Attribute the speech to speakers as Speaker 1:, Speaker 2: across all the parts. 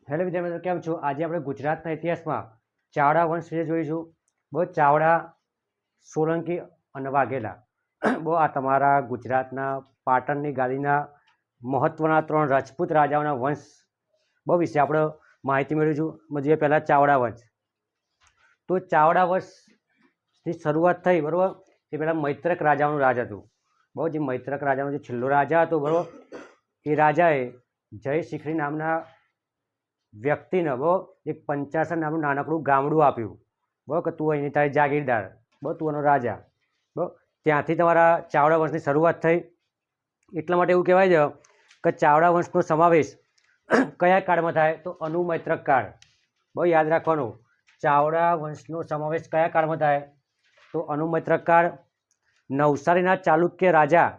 Speaker 1: Hello વિદ્યાર્થી મિત્રો, કેમ છો? આજે આપણે ગુજરાતના ઇતિહાસમાં ચાવડા વંશ વિશે જોઈશું. બહુ ચાવડા, સોલંકી અને વાઘેલા. બહુ આ તમારા ગુજરાતના પાટણની ગાદીના મહત્વના 3 રાજપૂત રાજાઓના વંશ બહુ વિશે આપણે માહિતી મેળવીશું. જોઈએ પહેલાં ચાવડા વંશ. તો ચાવડા વંશની શરૂઆત થઈ, બરાબર. એ પહેલાં મૈત્રક રાજાનું રાજ હતું. બહુ જે મૈત્રક રાજાનો જે છેલ્લો રાજા હતો, બરાબર, એ રાજાએ જય શિખરી નામના વ્યક્તિને એક પંચાસર નામનું નાનકડું ગામડું આપ્યું. બરાબર, કે તું અહીંની તારી જાગીરદાર, બરાબર, તું એનો રાજા. બરાબર, ત્યાંથી તમારા ચાવડા વંશની શરૂઆત થઈ. એટલા માટે એવું કહેવાય છે કે ચાવડા વંશનો સમાવેશ કયા કાળમાં થાય? તો અનુમૈત્રક કાળ. બહુ યાદ રાખવાનું, ચાવડા વંશનો સમાવેશ કયા કાળમાં થાય? તો અનુમૈત્રક કાળ. નવસારીના ચાલુક્ય રાજા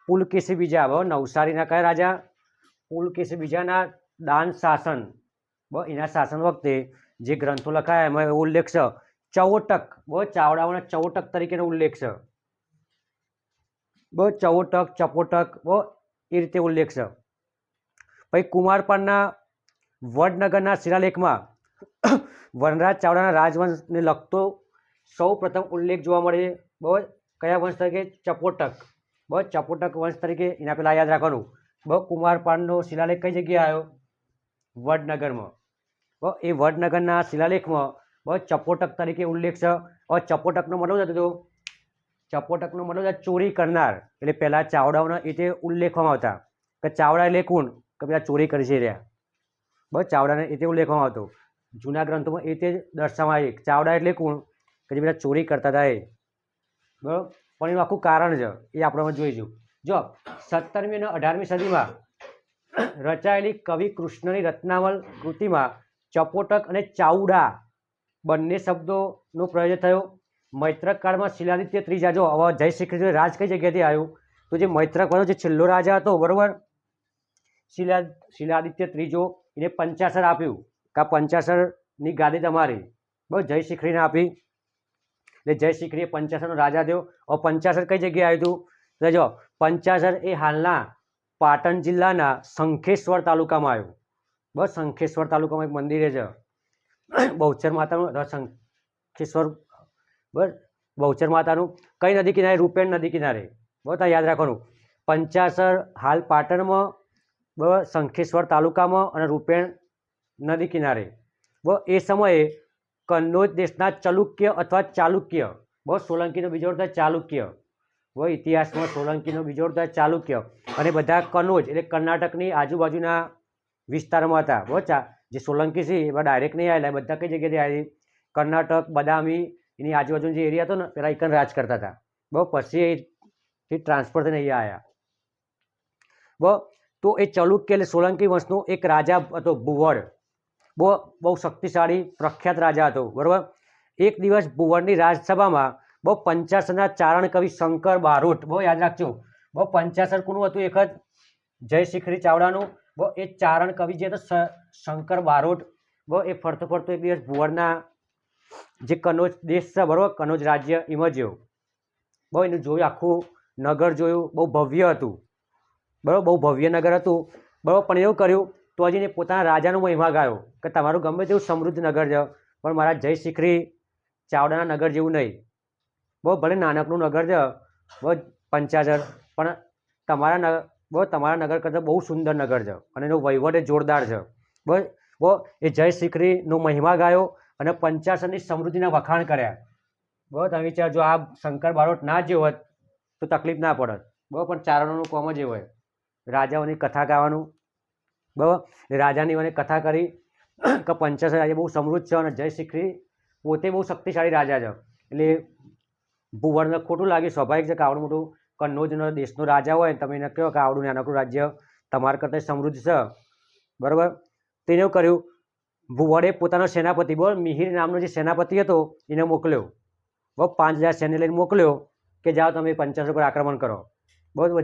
Speaker 1: પુલકેશી બીજા. બરાબર, નવસારીના કયા રાજા? પુલકેશી બીજાના દાન શાસન. બરાબર, એના શાસન વખતે જે ગ્રંથો લખાયા એમાં એવો ઉલ્લેખ છે ચૌટક. બરાબર, ચાવડાઓના ચૌટક તરીકેનો ઉલ્લેખ છે. બરાબર, ચૌટક, ચપોટક, બરાબર, એ રીતે ઉલ્લેખ છે. પછી કુમારપાળના વડનગરના શિલાલેખમાં વનરાજ ચાવડાના રાજવંશને લગતો સૌ પ્રથમ ઉલ્લેખ જોવા મળે છે. બરાબર, કયા વંશ તરીકે? ચપોટક. બરાબર, ચપોટક વંશ તરીકે. એના પહેલાં યાદ રાખવાનું, બરાબર, કુમારપાળનો શિલાલેખ કઈ જગ્યાએ આવ્યો? વડનગરમાં. બરાબર, એ વડનગરના શિલાલેખમાં બરાબર ચપોટક તરીકે ઉલ્લેખ છે. હવે ચપોટકનો મતલબ હતો, ચપોટકનો મતલબ ચોરી કરનાર. એટલે પહેલાં ચાવડાઓના એ તે ઉલ્લેખવામાં આવતા કે ચાવડા એટલે કોણ? કે પેલા ચોરી કરી છે રહ્યા. બરાબર, ચાવડાને એ તે ઉલ્લેખવામાં આવતો. જૂના ગ્રંથોમાં એ તે દર્શાવવામાં આવે ચાવડા એટલે કોણ? કે જે પેલા ચોરી કરતા હતા એ. બરાબર, પણ એનું આખું કારણ છે, એ આપણે જોઈશું. જો 17મી અને 18મી સદીમાં રચાયેલી કવિ કૃષ્ણની રત્નાવલ કૃતિમાં ચપોટક અને ચાવડા બંને શબ્દોનો પ્રયોગ થયો. મૈત્રક કાળમાં શિલાદિત્ય ત્રીજા. જો હવે જય શ્રી રાજ કઈ જગ્યાથી આવ્યું? તો જે મૈત્રક વાળો જે છેલ્લો રાજા હતો, બરોબર, શિલાદિત્ય ત્રીજો, એને પંચાસર આપ્યું કે આ પંચાસરની ગાદી તમારી. બરાબર, જય શિખરીને આપી. એટલે જય શિખરીએ પંચાસરનો રાજા થયો. હવે પંચાસર કઈ જગ્યાએ આવ્યું હતું? તો જો પંચાસર એ હાલના પાટણ જિલ્લાના શંખેશ્વર તાલુકામાં આવ્યું. બસ, શંખેશ્વર તાલુકામાં એક મંદિર છે બહુચર માતાનું, શંખેશ્વર. બસ, બહુચર માતાનું. કઈ નદી કિનારે? રૂપેણ નદી કિનારે. બરાબર, યાદ રાખવાનું. પંચાસર હાલ પાટણમાં, બરાબર, શંખેશ્વર તાલુકામાં અને રૂપેણ નદી કિનારે. બરાબર, એ સમયે કન્નૌજ દેશના ચલુક્ય અથવા ચાલુક્ય. બરાબર, સોલંકીનો બીજો અર્થ ચાલુક્ય. બરાબર, ઇતિહાસમાં સોલંકીનો બીજો અર્થ ચાલુક્ય. અને બધા કન્નૌજ એટલે કર્ણાટકની આજુબાજુના વિસ્તારમાં હતા. બરાબર, જે સોલંકી છે એમાં ડાયરેક્ટ નહીં આવેલા, બધા કઈ જગ્યાથી આવેલી? કર્ણાટક, બદામી, એની આજુબાજુનો જે એરિયા હતો ને, પેલા એકન રાજ કરતા હતા. બરાબર, પછી એ ટ્રાન્સફર થઈને અહીંયા આવ્યા. બરાબર, તો એ ચલુક્ય એટલે સોલંકી વંશનો એક રાજા હતો ભુવડ. બહુ શક્તિશાળી પ્રખ્યાત રાજા હતો. બરાબર, એક દિવસ ભુવડની રાજસભામાં બહુ પંચાસરના ચારણ કવિ શંકર બારોટ. બહુ યાદ રાખજો. બહુ પંચાસર કોનું હતું? એક જ જય શિખરી ચાવડાનું. બહુ એ ચારણ કવિ જે હતો શંકર બારોટ. બહુ એ ફરતો ફરતો એક દિવસ ભુવડના જે કનોજ દેશ છે, બરાબર, કનોજ રાજ્ય, એમાં જેવું બહુ એનું જોયું, આખું નગર જોયું. બહુ ભવ્ય હતું. બરાબર, બહુ ભવ્ય નગર હતું. બરાબર, પણ એવું કર્યું તો હજી પોતાના રાજાનો મહિમા ગાયો કે તમારું ગમે તેવું સમૃદ્ધ નગર છે, પણ મારા જય શિખરી ચાવડાના નગર જેવું નહીં. બહુ ભલે નાનકડું નગર છે, બહુ પંચાસર, પણ તમારા નગર કરતાં બહુ સુંદર નગર છે અને એનો વહીવટ એ જોરદાર છે. બહુ એ જય શિખરીનો મહિમા ગાયો અને પંચાસરની સમૃદ્ધિના વખાણ કર્યા. બરાબર, તમે વિચાર, જો આ શંકર બારોટ ના જે હોત તો તકલીફ ના પડત. બરાબર, પણ ચારણોનું કોમ જ એવું હોય, રાજાઓની કથા ગાવાનું. બરાબર, રાજાની મને કથા કરી કે પંચાસર રાજ્ય બહુ સમૃદ્ધ છે અને જય શિખરી પોતે બહુ શક્તિશાળી રાજા છે. એટલે ભુવડને ખોટું લાગ્યું. સ્વાભાવિક છે કે આવડું મોટું કન્નૌજનો દેશનો રાજા હોય, તમે એને કહો કે આવડું નાનકડું રાજ્ય તમારા કરતાં સમૃદ્ધ છે. બરાબર, તેને એવું કર્યું, ભુવડે પોતાનો સેનાપતિ, બોલ, મિહિર નામનો જે સેનાપતિ હતો એને મોકલ્યો. બરાબર, 5000 સૈન્ય લઈને મોકલ્યો કે જાઓ તમે પંચાસર પર આક્રમણ કરો. બરાબર,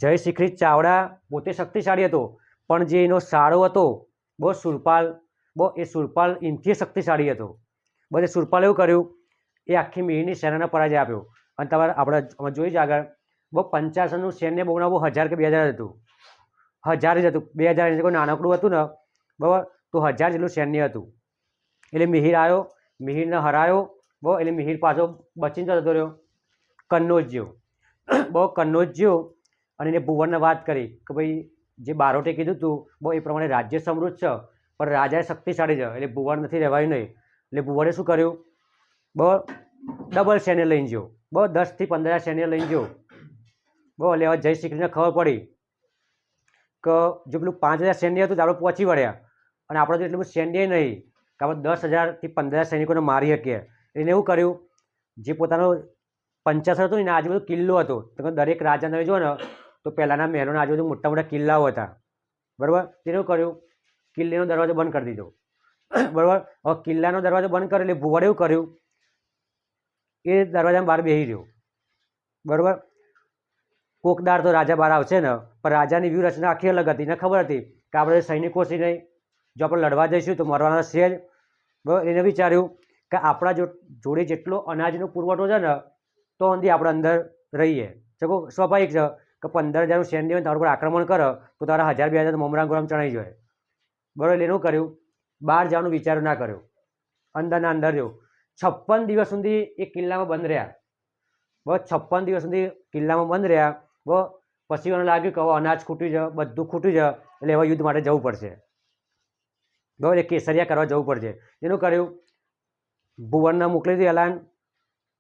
Speaker 1: જય શિખરી ચાવડા પોતે શક્તિશાળી હતો, પણ જે એનો સાળો હતો, બહુ સુરપાલ, એ સુરપાલ એનથી શક્તિશાળી હતો. બધે સુરપાલ એવું કર્યું, એ આખી મિહિરની સેનાને પરાજય આપ્યો. અને તમારે આપણે જોઈ જ આગળ, બહુ પંચાસરનું સૈન્ય બહુ 1000 કે 2000 હતું. 1000 જ હતું. 2000 કોઈ નાનકડું હતું ને, બરાબર, તો 1000 જેટલું સૈન્ય હતું. એટલે મિહિર આવ્યો, મિહિરને હરાયો, બરાબર, એટલે મિહિર પાછો બચીને જતો રહ્યો. કન્નોજ જ્યો, બહુ કન્નોજ જ્યો અને એને ભુવનને વાત કરી કે ભાઈ જે બારોટે કીધું તું બહુ એ પ્રમાણે રાજ્ય સમૃદ્ધ છે પણ રાજા શક્તિશાળી છે એટલે ભુવન નથી રહેવાયું નહીં. એટલે ભુવને શું કર્યું, બહુ ડબલ સૈન્ય લઈને ગયો, બહુ 10 થી 15 સૈન્ય લઈને ગયો. બહુ એટલે હવે જય શ્રી કૃષ્ણને ખબર પડી કે જો પેલું 5000 સૈન્ય હતું તો આપણે પહોંચી વળ્યા અને આપણે તો એટલું બધું સૈન્ય નહીં કે આપણે 10,000 થી 15 સૈનિકોને મારી શકીએ. એને એવું કર્યું, જે પોતાનો પંચાસર હતું ને આજુબાજુ કિલ્લો હતો, તમે દરેક રાજાને જો ને તો પહેલાંના મહેલોના આજુબાજુ મોટા મોટા કિલ્લાઓ હતા. બરાબર, તેને એવું કર્યું, કિલ્લાનો દરવાજો બંધ કરી દીધો. બરાબર, હવે કિલ્લાનો દરવાજો બંધ કર્યો એટલે ભુવડે એવું કર્યું, એ દરવાજામાં બહાર બેસી રહ્યો. બરાબર, કોકદાર તો રાજા બહાર આવશે ને, પણ રાજાની વ્યૂહરચના આખી અલગ હતી. એને ખબર હતી કે આપણે સૈનિકો છે નહીં, જો આપણે લડવા જઈશું તો મરવાના છે જ. બરાબર, એને વિચાર્યું કે આપણા જોડે જેટલો અનાજનો પુરવઠો છે ને તો અંદી આપણે અંદર રહીએ. ચકો સ્વાભાવિક છે કે 15,000નું સૈન્ય હોય તારા પર આક્રમણ કરે તો તારા 1000-2000 તો મમરા ગરમ ચણાઈ જાય. બરાબર, એટલે એનું કર્યું, બહાર જવાનું વિચાર ના કર્યો, અંદરના અંદર રહ્યો. 56 દિવસ સુધી એ કિલ્લામાં બંધ રહ્યા. બસ 56 દિવસ સુધી કિલ્લામાં બંધ રહ્યા. બસ પછી એને લાગ્યું કે હવે અનાજ ખૂટી જાય, બધું ખૂટી જાય, એટલે હવે યુદ્ધ માટે જવું પડશે. બરાબર, એ કેસરિયા કરવા જવું પડશે. એનું કર્યું, ભુવનને મોકલી દીધું એલાન,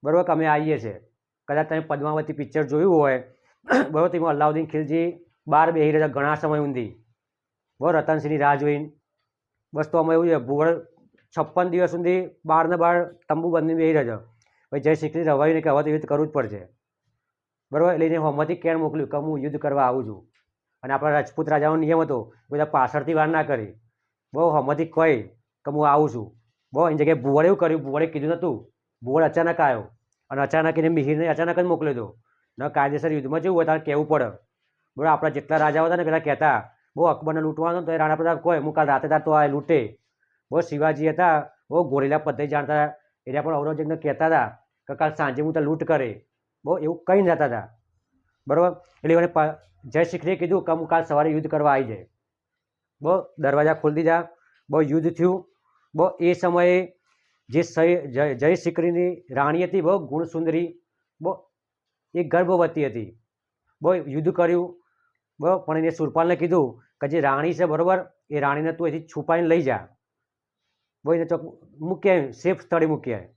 Speaker 1: બરાબર, કે અમે આવીએ છીએ. કદાચ તમે પદ્માવતી પિક્ચર જોયું હોય, બરાબર, તેમાં અલાઉદ્દીન ખિલજી બહાર બેસી રહ્યા ઘણા સમય ઊંધી, બરાબર, રતનસિંહની રાહ જોઈને. બસ તો અમે એવું છે, ભુવન 56 દિવસ સુધી બહાર ને બહાર તંબુ બંધીને બેસી રહ્યા છે. ભાઈ જય શ્રી કૃષ્ણ રવાયું નહીં કે હવે તો યુદ્ધ કરવું જ પડશે. બરાબર, એટલે એને હોમથી કેણ મોકલ્યું કે હું યુદ્ધ કરવા આવું છું. અને આપણા રાજપૂત રાજાનો નિયમ હતો બધા પાછળથી વાર ના કરી, બહુ હોમથી કહી કે હું આવું છું. બહુ એની જગ્યાએ ભુવડે એવું કર્યું, ભુવડે કીધું નહોતું, ભુવડ અચાનક આવ્યો અને અચાનક એને મિહિરને અચાનક જ મોકલ્યો હતો. ન કાયદેસર યુદ્ધમાં જેવું હોય તારે કહેવું પડે. બરાબર, આપણા જેટલા રાજાઓ હતા ને પેલા કહેતા બહુ અકબરને લૂંટવાનો તો એ રાણા પ્રતાપ કહે હું કાલ રાતે તો આ લૂંટે. બહુ શિવાજી હતા, બહુ ગોરેલા પદ્ધતિ જાણતા હતા, એટલે પણ ઔરંગઝેબને કહેતા હતા કે કાલ સાંજે હું તો લૂંટ કરે. બહુ એવું કંઈ જતા હતા. બરાબર, એટલે મને જય શિખરીએ કીધું કે હું કાલ સવારે યુદ્ધ કરવા આવી જાય. બહુ દરવાજા ખોલી દીધા, બહુ યુદ્ધ થયું. બહુ એ સમયે જે જય શિખરીની રાણી હતી બહુ ગુણસુંદરી, બહુ એ ગર્ભવતી હતી. બહુ યુદ્ધ કર્યું. બરાબર, પણ એને સુરપાલને કીધું કે જે રાણી છે બરાબર એ રાણીને તું અહીંથી છુપાઈને લઈ જા. બહુ એને ચોક મૂકી આવી, સેફ સ્થળે મૂકી આવી.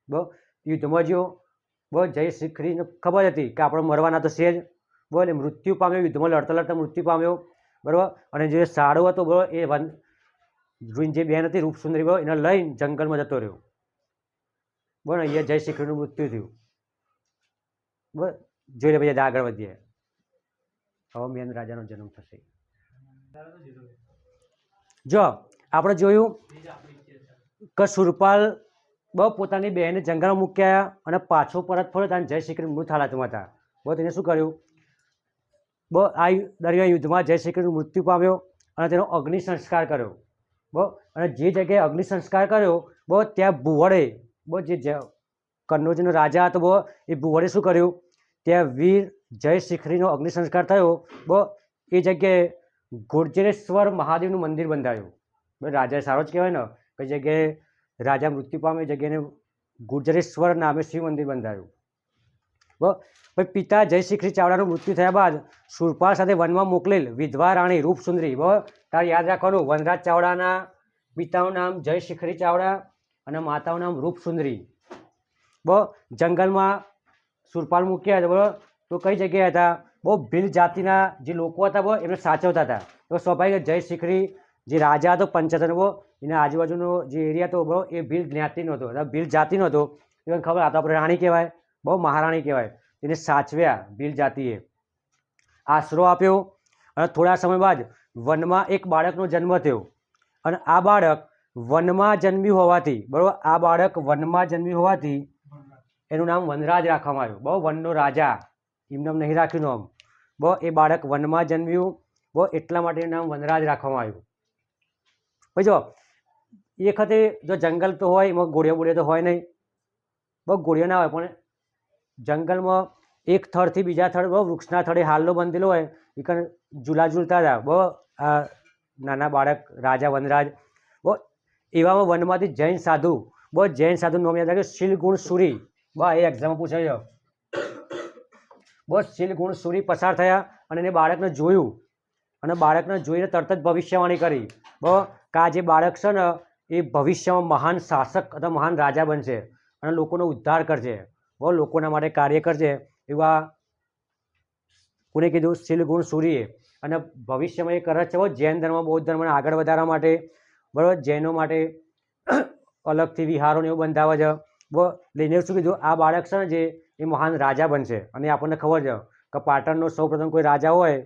Speaker 1: બહુ યુદ્ધમાં જો બહુ જય શિખરીને ખબર હતી કે આપણે મરવાના તો છે જ. બહુ એટલે મૃત્યુ પામ્યો, યુદ્ધમાં લડતા લડતા મૃત્યુ પામ્યો. બરાબર, અને જે સાડો હતો બરાબર એ જે બેન હતી રૂપસુંદરી બહુ એને લઈને જંગલમાં જતો રહ્યો. બરાબર, અહીંયા જય શિખરીનું મૃત્યુ થયું. બરાબર, જોઈ લે પછી આગળ વધીએ. હવે મેન રાજાનો જન્મ થશે. જો આપણે જોયું કે સુરપાલ બહુ પોતાની બહેનને જંગલમાં મૂક્યા અને પાછો પરત ફર્યો ત્યારે જય શ્રી કૃષ્ણ મૃત હાલતમાં હતા. બહુ તેને શું કર્યું, બહુ આ દરમિયાન યુદ્ધમાં જય શ્રી કૃષ્ણ મૃત્યુ પામ્યો અને તેનો અગ્નિ સંસ્કાર કર્યો. બહુ અને જે જગ્યાએ અગ્નિ સંસ્કાર કર્યો બહુ ત્યાં ભુવડે બહુ જે કન્નોજનો રાજા હતો બહુ એ ભુવડે શું કર્યું, ત્યાં વીર જય શિખરીનો અગ્નિ સંસ્કાર થયો. બહુ એ જગ્યાએ ગુર્જરેશ્વર મહાદેવનું મંદિર બંધાયું. રાજા સારો જ કહેવાય ને, કઈ જગ્યાએ રાજા મૃત્યુ પામે એ જગ્યાએ ગુર્જરેશ્વર નામે શિવ મંદિર બંધાયું. બરાબર, પિતા જય શિખરી ચાવડાનું મૃત્યુ થયા બાદ સુરપાલ સાથે વનમાં મોકલેલ વિધવા રાણી રૂપસુંદરી. બરાબર, તારે યાદ રાખવાનું વનરાજ ચાવડાના પિતાનું નામ જય શિખરી ચાવડા અને માતાનું નામ રૂપસુંદરી. બરાબર, જંગલમાં સુરપાલ મૂક્યા હતા. બરાબર, તો કઈ જગ્યાએ હતા, બહુ ભીલ જાતિના જે લોકો હતા બહુ એમને સાચવતા હતા. તો સ્વાભાવિક જય શિખરી જે રાજા હતો પંચાસર બહુ એના આજુબાજુનો જે એરિયા હતો બહુ એ ભીલ જ્ઞાતિનો હતો, ભીલ જાતિનો હતો. એને ખબર આ તો આપણે રાણી કહેવાય, બહુ મહારાણી કહેવાય. એને સાચવ્યા ભીલ જાતિએ, આશરો આપ્યો અને થોડા સમય બાદ વનમાં એક બાળકનો જન્મ થયો. અને આ બાળક વનમાં જન્મ્યું હોવાથી, બરાબર, આ બાળક વનમાં જન્મ્યું હોવાથી એનું નામ વનરાજ રાખવામાં આવ્યું. બહુ વનનો રાજા એમનામ નહીં રાખ્યું નામ. બહુ એ બાળક વનમાં જન્મ્યું બહુ એટલા માટે એનું નામ વનરાજ રાખવામાં આવ્યું. ભાઈ જો એ વખતે જો જંગલ તો હોય એમાં ગોળીઓ બોળીઓ તો હોય નહીં, બહુ ગોળીઓ ના હોય, પણ જંગલમાં એક થડથી બીજા થડ બહુ વૃક્ષના થડે હાલનો બંધેલો હોય એ ઝૂલા ઝૂલતા હતા. બહુ નાના બાળક રાજા વનરાજ બહુ એવામાં વનમાંથી જૈન સાધુ બહુ જૈન સાધુ નામ યાદ રાખ્યું શીલગુણ સુરી બહુ એ એક્ઝામમાં પૂછાય બહુ શીલગુણ સુરી પસાર થયા અને એને બાળકને જોયું અને બાળકને જોઈને તરત જ ભવિષ્યવાણી કરી બહુ કે આ જે બાળક છે ને એ ભવિષ્યમાં મહાન શાસક અથવા મહાન રાજા બનશે અને લોકોનો ઉદ્ધાર કરશે બહુ લોકોના માટે કાર્ય કરશે એવા કોને કીધું શીલગુણ સૂરીએ અને ભવિષ્યમાં એ કરે છે જૈન ધર્મ બૌદ્ધ ધર્મને આગળ વધારવા માટે બરાબર જૈનો માટે અલગથી વિહારોને એવું બંધાવે છે લઈને શું કીધું આ બાળક છે ને જે એ મહાન રાજા બનશે અને આપણને ખબર છે કે પાટણનો સૌપ્રથમ કોઈ રાજા હોય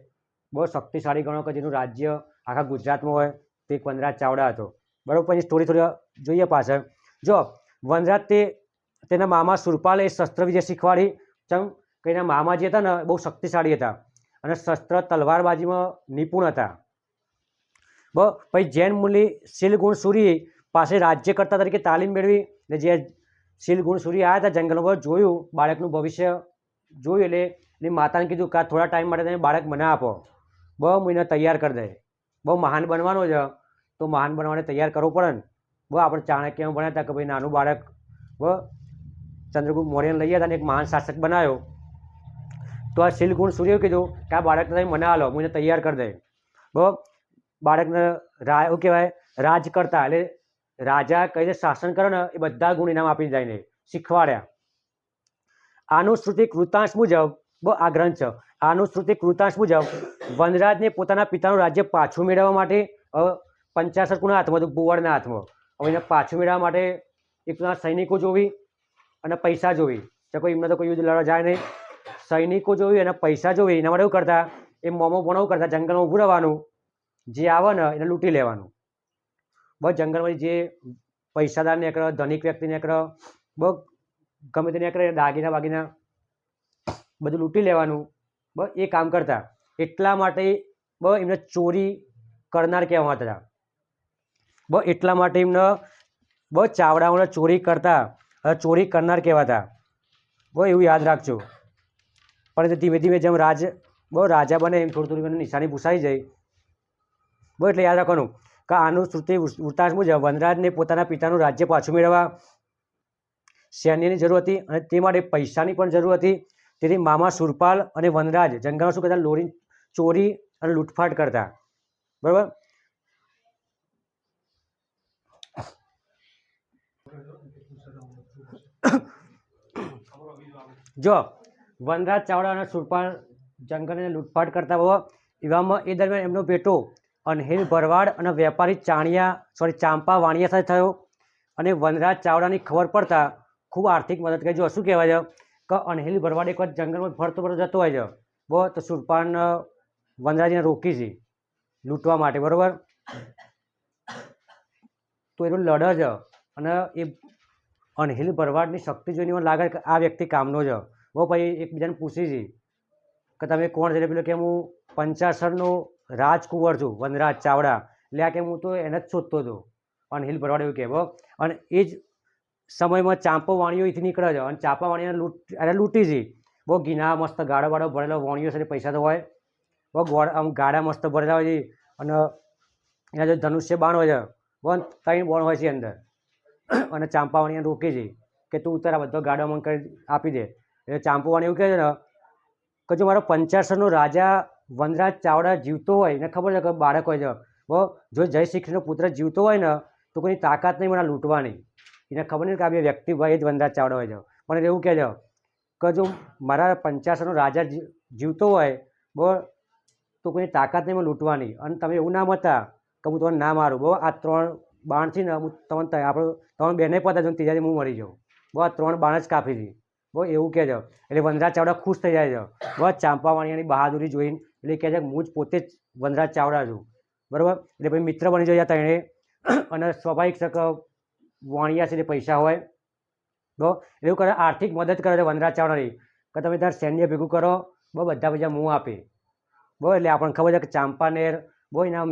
Speaker 1: બહુ શક્તિશાળી ગણો કે જેનું રાજ્ય આખા ગુજરાતમાં હોય તે એક વનરાજ ચાવડા હતો બરાબર પછી સ્ટોરી થોડી જોઈએ પાછળ જો વનરાજ તેના મામા સુરપાલ એ શસ્ત્ર વિદ્યા શીખવાડી ચમ કે એના મામા જે હતા ને બહુ શક્તિશાળી હતા અને શસ્ત્ર તલવારબાજીમાં નિપુણ હતા પછી જૈન મુનિ શીલગુણ સૂરી પાસે રાજ્યકર્તા તરીકે તાલીમ મેળવી ને જે શીલગુણ સૂરી આવ્યા હતા જંગલમાં જોયું બાળકનું ભવિષ્ય જોયું એટલે એની માતાને કીધું કે થોડા ટાઈમ માટે તમે બાળક મને આપો બહુ મહિને તૈયાર કરી દે બહુ મહાન બનવાનો છે તો મહાન બનવાને તૈયાર કરવું પડે ને બહુ આપણે ચાણક્યમાં ભણ્યા હતા કે ભાઈ નાનું બાળક બહુ ચંદ્રગુપ્ત મૌર્યને લઈ ગયા હતા ને એક મહાન શાસક બનાવ્યો તો આ શીલગુણ સૂર્ય કીધું કે આ બાળકને તમે મને આલો મને તૈયાર કરી દે બહુ બાળકને એવું કહેવાય રાજ કરતા એટલે રાજા કઈ રીતે શાસન કરે ને એ બધા ગુણ ઇનામ આપી જાય ને શીખવાડ્યા આનુશ્રુતિ કૃતાંશ મુજબ બહુ આ ગ્રંથ છે આનુશ્રુતિ કૃતાંશ મુજબ વનરાજને પોતાના પિતાનું રાજ્ય પાછું મેળવવા માટે પંચાસર કોના હાથમાં હતું ભુવડના હાથમાં હવે એને પાછું મેળવવા માટે એક સૈનિકો જોવી અને પૈસા જોવી તો કોઈ એમને તો કોઈ યુદ્ધ લડવા જાય નહીં સૈનિકો જોવી અને પૈસા જોવી એના માટે એવું કરતા એ મોમો પણ એવું કરતા જંગલમાં ઊભું રહેવાનું જે આવે ને એને લૂંટી લેવાનું બસ જંગલમાં જે પૈસાદાર નીકળે ધનિક વ્યક્તિ નીકળે બસ ગમે તે નીકળે દાગીના બાગીના બધું લૂંટી લેવાનું બસ એ કામ કરતા એટલા માટે બસ એમને ચોરી કરનાર કહેવામાં હતા બસ એટલા માટે એમને બસ ચાવડાઓને ચોરી કરતા ચોરી કરનાર કહેવાતા બહુ એવું યાદ રાખજો પણ ધીમે ધીમે જેમ રાજા બને એમ થોડું થોડું નિશાની ભૂસાઈ જાય બહુ એટલે યાદ રાખવાનું કે આનું શ્રુતિ વૃત્તાંત મુજબ વનરાજને પોતાના પિતાનું રાજ્ય પાછું મેળવવા સૈન્યની જરૂર હતી અને તે માટે પૈસાની પણ જરૂર હતી તેથી મામા સુરપાલ અને વનરાજ જંગલમાં શું કરતા લોરી ચોરી અને લૂંટફાટ કરતા બરાબર જો વનરાજ ચાવડા અને સુરપાલ જંગલને લૂંટફાટ કરતા બહુ એવામાં એ દરમિયાન એમનો બેટો અનહિલ ભરવાડ અને વેપારી ચાંપા વાણિયા સાથે થયો અને વનરાજ ચાવડાની ખબર પડતા ખૂબ આર્થિક મદદ કરી જો શું કહેવાય છે કે અનહિલ ભરવાડ એક વખત જંગલમાં ફરતો ફરતો જતો હોય છે બહુ તો સુરપાલને વનરાજને રોકી છે લૂંટવા માટે બરાબર તો એનું લડે છે અને એ અનહિલ ભરવાડની શક્તિ જોઈને મને લાગે કે આ વ્યક્તિ કામનો છે બહુ પછી એકબીજાને પૂછી છે કે તમે કોણ છે પેલો કે હું પંચાસરનો રાજકુંવર છું વનરાજ ચાવડા એટલે આ કે હું તો એને જ શોધતો હતો અનહિલ ભરવાડ એવું કહેવો અને એ જ સમયમાં ચાંપો વાણીઓ અહીંથી નીકળે છે અને ચાંપા વાણીને લૂંટી છે બહુ ગીના મસ્ત ગાળો વાળો ભરેલો વાણીઓ છે પૈસા તો હોય બહુ આમ ગાડા મસ્ત ભરેલા હોય છે અને એના જો ધનુષ્ય બાણ હોય છે બહુ 3 બાણ હોય છે અંદર અને ચાંપા વાણીને રોકે છે કે તું ઉતાર આ બધો ગાડો મને કરી આપી દે એટલે ચાંપો વાણી એવું કહે છે ને કે જો મારો પંચાસરનો રાજા વનરાજ ચાવડા જીવતો હોય એને ખબર છે કે બાળક હોય છે બહુ જો જય શ્રીકૃષ્ણનો પુત્ર જીવતો હોય ને તો કોઈની તાકાત નહીં મને લૂંટવાની એને ખબર નહીં કે આ બે વ્યક્તિ ભાઈ જ વનરાજ ચાવડા હોય છે પણ એવું કહે છે કે જો મારા પંચાસરનો રાજા જીવતો હોય બહુ તો કોઈની તાકાત નહીં મને લૂંટવાની અને તમે એવું ના મતા કે હું તમને ના મારું બહુ આ 3 બાણથી ને હું તમને આપણે બેને પતા જો ત્રીજાથી હું મરી જાઉં બહુ આ 3 બાણ જ કાપી હતી બહુ એવું કહે છે એટલે વનરાજ ચાવડા ખુશ થઈ જાય છે બહુ ચાંપા વાણિયાની બહાદુરી જોઈને એટલે કહે છે કે હું જ પોતે જ વનરાજ ચાવડા છું બરાબર એટલે પછી મિત્ર બની જાય તેણે અને સ્વાભાવિક છે કે વાણિયા છે તે પૈસા હોય બહુ એવું કરે આર્થિક મદદ કરે છે વનરાજ ચાવડાની કે તમે તાર સૈન્ય ભેગું કરો બહુ બધા પૈસા હું આપે બહુ એટલે આપણને ખબર છે કે ચાંપાનેર બહુ એના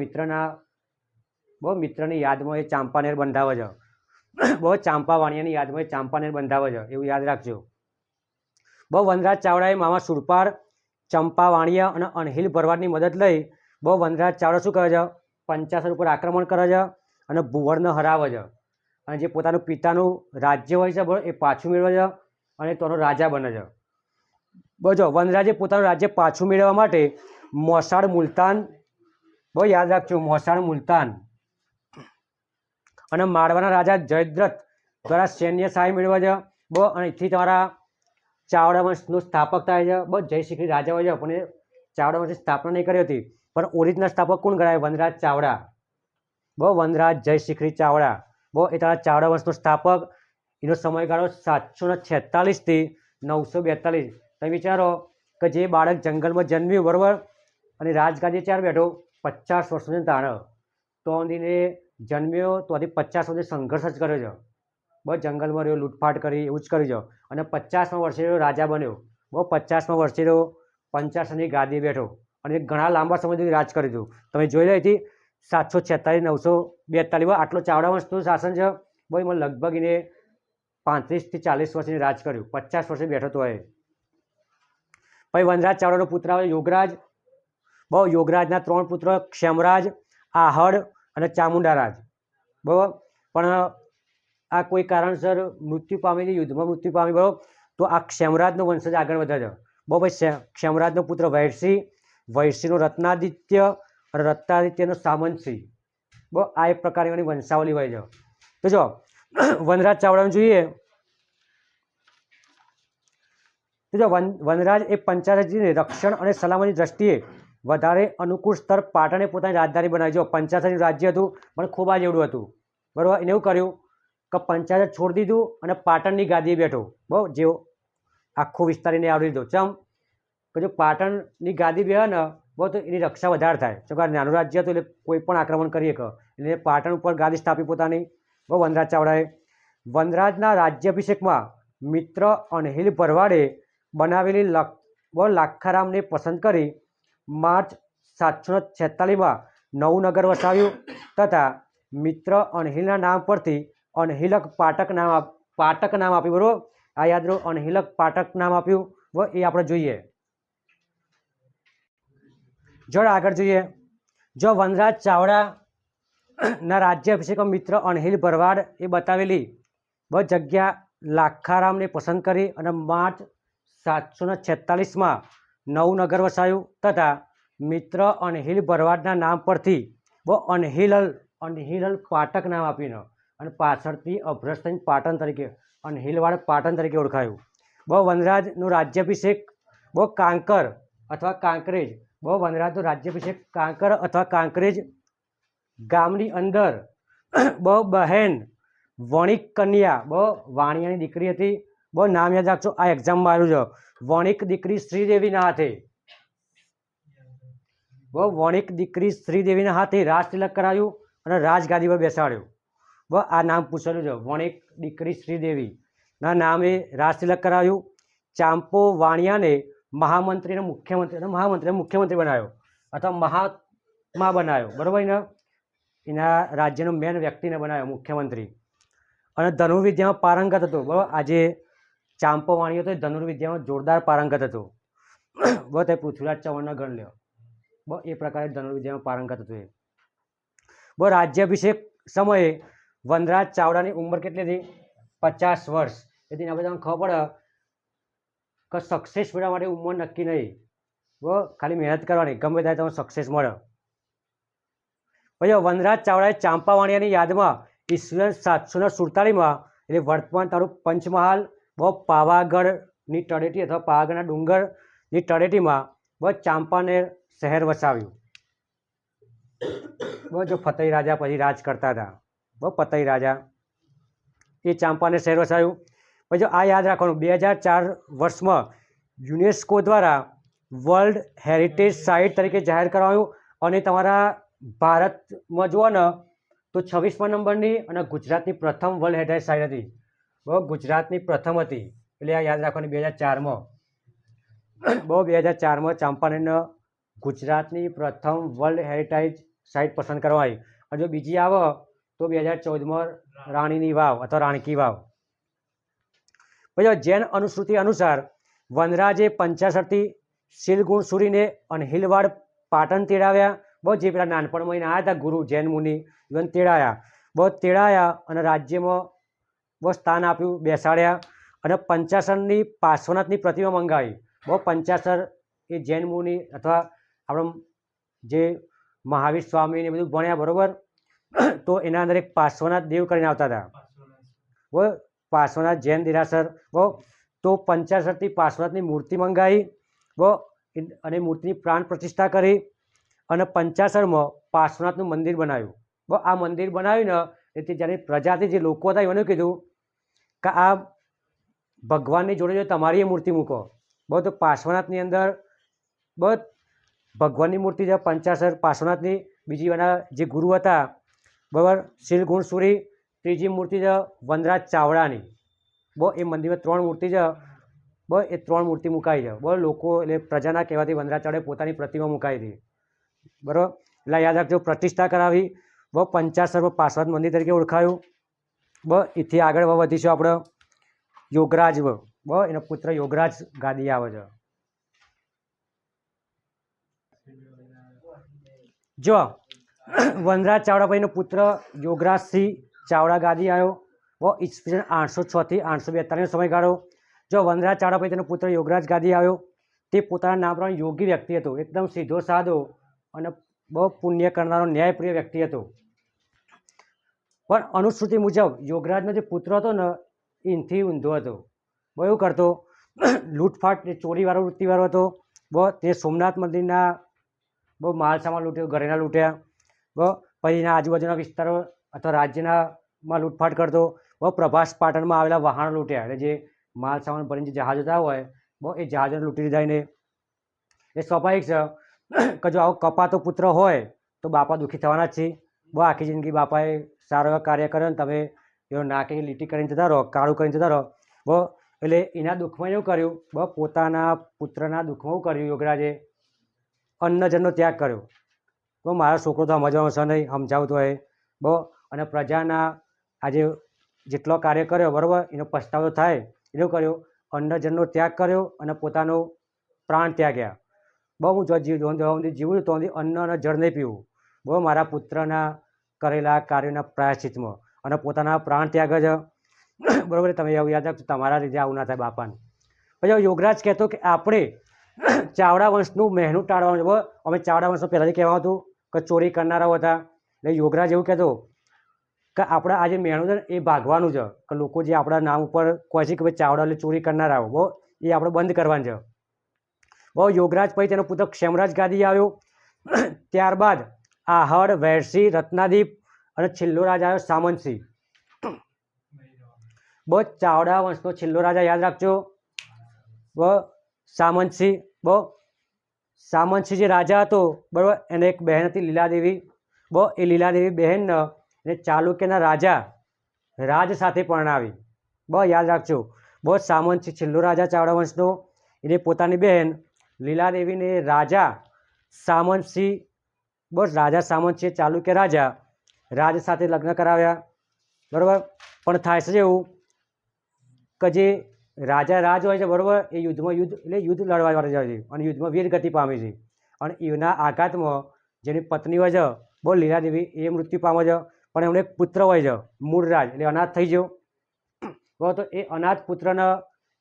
Speaker 1: મિત્રની યાદમાં એ ચાંપાનેર બંધાવે છે બહુ ચાંપા વાણિયાની યાદમાં એ ચાંપાનેર બંધાવે છે એવું યાદ રાખજો બહુ વનરાજ ચાવડાએ મામા સુરપાલ ચંપા વાણિયા અને અનહિલ ભરવાડની મદદ લઈ બહુ વનરાજ ચાવડા શું કરે છે પંચાસર ઉપર આક્રમણ કરે છે અને ભુવરને હરાવે છે અને જે પોતાનું પિતાનું રાજ્ય હોય છે બરાબર એ પાછું મેળવે છે અને તેનો રાજા બને છે. બજો વનરાજે પોતાનું રાજ્ય પાછું મેળવવા માટે મોસાળ મુલતાન, બહુ યાદ રાખજો, મોસાળ મુલતાન અને માળવાના રાજા જયદ્રથ દ્વારા સૈન્ય સહાય મેળવે છે. બહુ અહીંથી તમારા ચાવડા વંશનું સ્થાપક થાય છે. બહુ જય શ્રી રાજા હોય છે પણ એ ચાવડા વંશની સ્થાપના નહીં કરી હતી, પણ ઓરિજિનલ સ્થાપક કોણ ગણાય? વનરાજ ચાવડા. બહુ વનરાજ જય શ્રી ચાવડા, બહુ એ તારા ચાવડા વંશનો સ્થાપક. એનો સમયગાળો 746 થી 942. તમે વિચારો કે જે બાળક જંગલમાં જન્મ્યું બરાબર અને રાજગાદી ચાર બેઠો 50 વર્ષની તાણ તો એને જન્મ્યો તો 50 વર્ષે સંઘર્ષ જ કર્યો છે. બહુ જંગલમાં રહ્યો, લૂંટફાટ કરી, એવું જ કર્યું છે અને 50મા વર્ષે રાજા બન્યો. બહુ 50મા વર્ષે પંચાસરની ગાદી બેઠો અને ઘણા લાંબા સમય સુધી રાજ કર્યું હતું. તમે જોઈ રહી હતી 746 942 આટલો ચાવડા વંશનું શાસન છે. બહુ એમાં લગભગ એને 35 થી 40 વર્ષની રાજ કર્યું, 50 વર્ષે બેઠો તો એ. પછી વનરાજ ચાવડાનો પુત્ર આવે યોગરાજ. બહુ યોગરાજના 3 પુત્ર ક્ષેમરાજ, આહડ અને ચામુંડારાજ. બરાબર, પણ આ કોઈ કારણસર મૃત્યુ પામેલી, યુદ્ધમાં મૃત્યુ પામી બરાબર, તો આ ક્ષેમરાજનો વંશજ આગળ વધે છે. બહુ ભાઈ ક્ષેમરાજનો પુત્ર વૈરસિંહ, વૈરસિંહનો રત્નાદિત્ય અને રત્નાદિત્યનો સામંતસિંહ. બહુ આ એક પ્રકારની વંશાવલી હોય છે. તો જો વનરાજ ચાવડાનું જોઈએ તો જો વનરાજ એ પંચાસરની રક્ષણ અને સલામતી દ્રષ્ટિએ વધારે અનુકૂળ સ્તર પાટણે પોતાની રાજધાની બનાવી. જો પંચાસરનું રાજ્ય હતું પણ ખૂબ આ જેવડું હતું બરાબર, એને એવું કર્યું કે પંચાસર છોડી દીધું અને પાટણની ગાદીએ બેઠો. બહુ જેવો આખો વિસ્તાર એને આવરી લીધો. ચમ કે જો પાટણની ગાદી બે ને બહુ તો એની રક્ષા વધારે થાય. જો કે નાનું રાજ્ય હતું એટલે કોઈ પણ આક્રમણ કરીએ કે એટલે પાટણ ઉપર ગાદી સ્થાપી પોતાની. બહુ વનરાજ ચાવડાએ વનરાજના રાજ્યાભિષેકમાં મિત્ર અનહિલ ભરવાડે બનાવેલી લાખારામને પસંદ કરી માર્ચ 746માં નવું નગર વસાવ્યું તથા મિત્ર અનહિલના નામ પરથી અનહિલક પાટક નામ આપ્યું. બરાબર, આ યાદ રહો, અનહિલક પાટક નામ આપ્યું. એ આપણે જોઈએ. જો આગળ જોઈએ, જો વનરાજ ચાવડા ના રાજ્યાભિષેકમાં મિત્ર અનહિલ ભરવાડ એ બતાવેલી જગ્યા લાખારામને પસંદ કરી અને માર્ચ 746માં નવું નગર વસાવ્યું તથા મિત્ર અનહિલ ભરવાડના નામ પરથી અનહિલલ પાટક નામ આપીને અને પાછળથી અભ્રસ્ત થઈને પાટણ તરીકે અનહિલવાડ પાટણ તરીકે ઓળખાયું. બહુ વનરાજનું રાજ્યાભિષેક બહુ કાંકર અથવા કાંકરેજ. બહુ વનરાજનો રાજ્યાભિષેક કાંકર અથવા કાંકરેજ ગામની અંદર બહુ બહેન વણિક કન્યા, બહુ વાણિયાની દીકરી હતી. બહુ નામ યાદ રાખજો, આ એક્ઝામમાં આવ્યું છે. વણિક દીકરી શ્રીદેવીના હાથે, બહુ વણિક દીકરી શ્રીદેવીના હાથે રાજ તિલક કરાયું અને રાજગાદી પર બેસાડ્યો. બહુ આ નામ પૂછેલું છે, વણિક દીકરી શ્રીદેવીના નામે રાજ તિલક કરાવ્યું. ચાંપો વાણિયાને મહામંત્રીને મુખ્યમંત્રી બનાવ્યો અથવા મહાત્મા બનાવ્યો. બરાબર, એના રાજ્યનો મેન વ્યક્તિને બનાવ્યો મુખ્યમંત્રી. અને ધનુર્વિદ્યામાં પારંગત હતો. બરાબર, આજે ચાંપો વાણિયો હતો એ ધનુર્વિદ્યામાં જોરદાર પારંગત હતો. બહુ તે પૃથ્વીરાજ ચૌહાણનો ગણ લ્યો. બહુ એ પ્રકારે ધનુર્વિદ્યામાં પારંગત હતો. એ બહુ રાજ્યાભિષેક સમયે વનરાજ ચાવડાની ઉંમર કેટલી હતી? 50 વર્ષ. એટલે આપણે તમને ખબર પડે કે સક્સેસ મેળવવા માટે ઉંમર નક્કી નહીં. બહુ ખાલી મહેનત કરવાની, ગમે ત્યારે તમને સક્સેસ મળે. પછી વનરાજ ચાવડાએ ચાંપા વાણિયાની યાદમાં ઈસવીસન 747માં એટલે વર્તમાન તારું પંચમહાલ, બહુ પાવાગઢની તળેટી અથવા પાવાગઢના ડુંગરની તળેટીમાં બહુ ચાંપાનેર શહેર વસાવ્યું. બહુ જો ફતેહ રાજા પછી રાજ કરતા હતા. બહુ ફતેહ રાજા એ ચાંપાનેર શહેર વસાવ્યું. પછી આ યાદ રાખવાનું, 2004 વર્ષમાં યુનેસ્કો દ્વારા વર્લ્ડ હેરિટેજ સાઇટ તરીકે જાહેર કરવામાં આવ્યું અને તમારા ભારતમાં જુઓ ને તો 26મા નંબરની અને ગુજરાતની પ્રથમ વર્લ્ડ હેરિટેજ સાઇટ હતી. બહુ ગુજરાતની પ્રથમ હતી એટલે આ યાદ રાખવાની 2004માં. બહુ 2004માં ચાંપાનેરને ગુજરાતની પ્રથમ વર્લ્ડ હેરિટેજ સાઇટ પસંદ કરવામાં આવી. અને જો બીજી આવે તો 2014માં રાણીની વાવ અથવા રાણકી વાવ. પછી જૈન અનુશ્રુતિ અનુસાર વનરાજે પંચાસરથી શીલગુણ સુરીને અનહિલવાડ પાટણ તેડાવ્યા. બહુ જે પેલા નાનપણમાં એને આવ્યા હતા ગુરુ જૈન મુનિ ઇવન તેડાયા, બહુ તેડાયા અને રાજ્યમાં બહુ સ્થાન આપ્યું, બેસાડ્યા અને પંચાસરની પાર્શ્વનાથની પ્રતિમા મંગાવી. બહુ પંચાસર એ જૈન મુનિ અથવા આપણે જે મહાવીર સ્વામી ને બધું ભણ્યા બરાબર, તો એના અંદર એક પાર્શ્વનાથ દેવ કરીને આવતા હતા. બરાબર, પાર્શ્વનાથ જૈન દેરાસર. બરાબર, તો પંચાસરથી પાર્શ્વનાથની મૂર્તિ મંગાવી અને મૂર્તિની પ્રાણ પ્રતિષ્ઠા કરી અને પંચાસરમાં પાર્શ્વનાથનું મંદિર બનાવ્યું. આ મંદિર બનાવ્યું ને તે જ્યારે પ્રજાથી જે લોકો હતા એમને કીધું કે આ ભગવાનની જોડે જો તમારી એ મૂર્તિ મૂકો. બહુ તો પાર્શ્વનાથની અંદર બહુ ભગવાનની મૂર્તિ છે પંચાસર પાર્શ્વનાથની. બીજી એના જે ગુરુ હતા બરાબર શીલગુણસુરી. ત્રીજી મૂર્તિ છે વનરાજ ચાવડાની. બહુ એ મંદિરમાં 3 મૂર્તિ છે. બહુ એ 3 મૂર્તિ મુકાઈ છે. બહુ લોકો એટલે પ્રજાના કહેવાથી વનરાજ ચાવડાએ પોતાની પ્રતિમા મુકાઈ હતી. બરાબર, એટલે યાદ રાખજો પ્રતિષ્ઠા કરાવી. બહુ પંચાસરમાં પાર્શ્વનાથ મંદિર તરીકે ઓળખાયું. બહુ એથી આગળ વધીશું આપણે યોગરાજ. બહુ એનો પુત્ર યોગરાજ ગાદી આવે છે. જો વનરાજ ચાવડા ભાઈનો પુત્ર યોગરાજસિંહ ચાવડા ગાદી આવ્યો. બહુ ઈસવીસન 806 થી 842 સમયગાળો. જો વનરાજ ચાવડા ભાઈ તેનો પુત્ર યોગરાજ ગાદી આવ્યો. તે પોતાના નામ પ્રમાણે યોગી વ્યક્તિ હતો, એકદમ સીધો સાધો અને બહુ પુણ્ય કરનારો ન્યાયપ્રિય વ્યક્તિ હતો. પણ અનુશ્રુતિ મુજબ યોગરાજનો જે પુત્ર હતો ને એનાથી ઊંધો હતો. બહુ એવું કરતો લૂંટફાટ ચોરીવાળો વૃત્તિવાળો હતો. બહુ તે સોમનાથ મંદિરના બહુ માલ સામાન લૂંટ્યો, ઘરેણા લૂંટ્યા. બહુ પછી એના આજુબાજુના વિસ્તારો અથવા રાજ્યનામાં લૂંટફાટ કરતો. બહુ પ્રભાસ પાટણમાં આવેલા વહાણ લૂંટ્યા, એટલે જે માલ સામાન ભરીને જે જહાજ જતા હોય બહુ એ જહાજને લૂંટી લીધા એને. એ સ્વાભાવિક છે કે જો આવો કપાતો પુત્ર હોય તો બાપા દુઃખી થવાના જ છે. બહુ આખી જિંદગી બાપાએ સારો એવો કાર્ય કર્યો ને તમે એનો નાકે લીટી કરીને જતા રહો, કાળું કરીને જતા રહો. બહુ એટલે એના દુઃખમાં એવું કર્યું, બહુ પોતાના પુત્રના દુઃખમાં એવું કર્યું યોગરાજે અન્નજનનો ત્યાગ કર્યો. બહુ મારો છોકરો તો સમજવાનો છે નહીં, સમજાવતો હોય બહુ. અને પ્રજાના આજે જેટલો કાર્ય કર્યો બરાબર એનો પછતાવો થાય એનો કર્યો. અન્નજનનો ત્યાગ કર્યો અને પોતાનો પ્રાણ ત્યાગ્યા. બહુ હું જીવું તો અન્ન અને જળ નહીં પીવું. બહુ મારા પુત્રના કરેલા કાર્યોના પ્રાયશ્ચિતમાં અને પોતાના પ્રાણ ત્યાગ જ બરાબર. તમે એવું યાદ રાખજો તમારા લીધે આવું ના થાય બાપાને. પછી યોગરાજ કહેતો કે આપણે ચાવડા વંશનું મહેનું ટાળવાનું છે. અમે ચાવડા વંશનું પહેલાંથી કહેવાનું હતું કે ચોરી કરનારાઓ હતા. એટલે યોગરાજ એવું કહેતો કે આપણા આ જે મહેણું છે ને એ ભાગવાનું છે, કે લોકો જે આપણા નામ ઉપર કહે છે કે ભાઈ ચાવડા એટલે ચોરી કરનારાઓ બહુ એ આપણે બંધ કરવાનું છે. બહુ યોગરાજ પછી તેનો પુત્ર ક્ષેમરાજ ગાદી આવ્યો. ત્યારબાદ આહડ, વૈરસિંહ, રત્નાદીપ અને છેલ્લો રાજા આવ્યો સામંતસિંહ. બહુ ચાવડા વંશનો છેલ્લો રાજા યાદ રાખજો બહુ સામંતસિંહ. બહુ સામંતસિંહ જે રાજા હતો બરાબર એને એક બહેન હતી લીલાદેવી. બહુ એ લીલાદેવી બહેનને એને ચાલુક્યના રાજા રાજ સાથે પરણાવી. બહુ યાદ રાખજો બહુ સામંતસિંહ છેલ્લો રાજા ચાવડા વંશનો એને પોતાની બહેન લીલાદેવીને રાજા સામંતસિંહ બસ રાજા સામંતસિંહ ચાલુક્ય રાજા રાજ સાથે લગ્ન કરાવ્યા બરાબર. પણ થાય છે એવું કે જે રાજા રાજ હોય છે બરાબર એ યુદ્ધમાં યુદ્ધ લડવાવાળા જાય છે અને યુદ્ધમાં વીરગતિ પામે છે. અને એના આઘાતમાં જેની પત્ની હોય છે બહુ લીલાદેવી એ મૃત્યુ પામે છે. પણ એમને એક પુત્ર હોય છે મૂળરાજ, એટલે અનાથ થઈ ગયો. બરાબર, તો એ અનાથ પુત્રને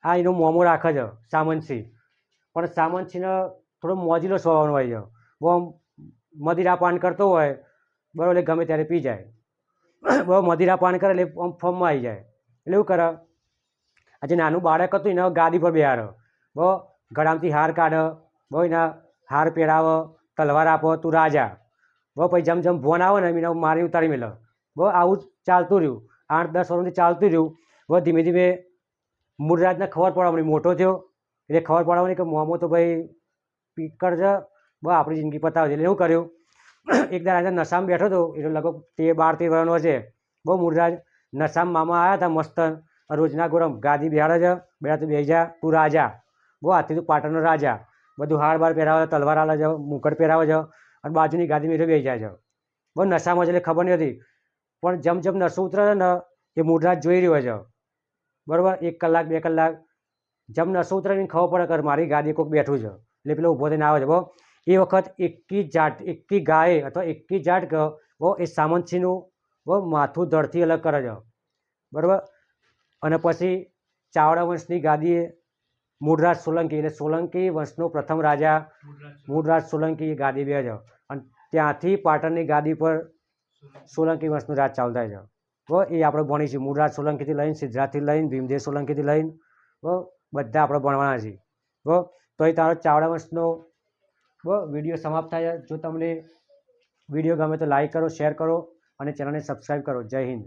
Speaker 1: આ એનો મોમો રાખે છે સામંતસિંહ. પણ સામંતસિંહને થોડો મોજીલો સ્વભાવનો હોય છે. બહુ મદિરા પાન કરતો હોય બરાબર, એટલે ગમે ત્યારે પી જાય. બહુ મદિરા પાન કરે એટલે આમ ફોર્મમાં આવી જાય. એટલે એવું કરે આ જે નાનું બાળક હતું એને ગાદી પર બેહાડે. બહુ ગળામાંથી હાર કાઢે, બહુ એના હાર પહેરાવે, તલવાર આપો તું રાજા. બહુ પછી જેમ જેમ ભોન આવે ને એને મારી ઉતારી મેલે. બહુ આવું જ ચાલતું રહ્યું, 8-10 વર્ષથી ચાલતું રહ્યું. બહુ ધીમે ધીમે મૂળરાજને ખબર પડવાની, મોટો થયો એટલે ખબર પડવાની કે મોમો તો ભાઈ પીકર છે, બહુ આપણી જિંદગી પતાવે છે. એટલે એવું કર્યું એક દાડા નશામાં બેઠો હતો, એટલે લગભગ 12-13 વર્ષનો છે. બહુ મૂળરાજ નશામાં મામા આવ્યા હતા મસ્ત રોજના ગોરમ ગાદી બેહાડે છે, બેડા તું બેસી જા તું રાજા. બહુ આથી તું પાટણનો રાજા. બધું હાર બાર પહેરાવે, તલવાર આલે છે, મુકટ પહેરાવે છે અને બાજુની ગાદી મેં બેસી જાય છે. બહુ નશામાં છે એટલે ખબર નહીં હતી. પણ જેમ જેમ નશો ઉતરે છે ને એ મૂળરાજ જોઈ રહ્યો છે બરાબર. 1 કલાક 2 કલાક જેમ નશો ઉતરે એને ખબર પડે કે મારી ગાદી કોઈક બેઠું છે એટલે પેલો ઊભો થઈને આવે છે. બહુ એ વખત એકી ગાય અથવા એકી જાટ એ સામંતસિંહનું માથું ધડથી અલગ કરે છે, બરાબર. અને પછી ચાવડા વંશની ગાદીએ મૂળરાજ સોલંકી એટલે સોલંકી વંશનો પ્રથમ રાજા મૂળરાજ સોલંકી ગાદી બે છે, અને ત્યાંથી પાટણની ગાદી પર સોલંકી વંશનું રાજ ચાલુ થાય છે. એ આપણે ભણીશું મૂળરાજ સોલંકીથી લઈને સિદ્ધરાજથી લઈને ભીમદેવ સોલંકીથી લઈને બધા આપણે ભણવાના છીએ. તો એ તારો ચાવડા વંશનો વિડીયો સમાપ્ત થાય છે. જો તમને વિડીયો ગમે તો લાઈક કરો, શેર કરો અને ચેનલને સબસ્ક્રાઈબ કરો. જય હિન્દ.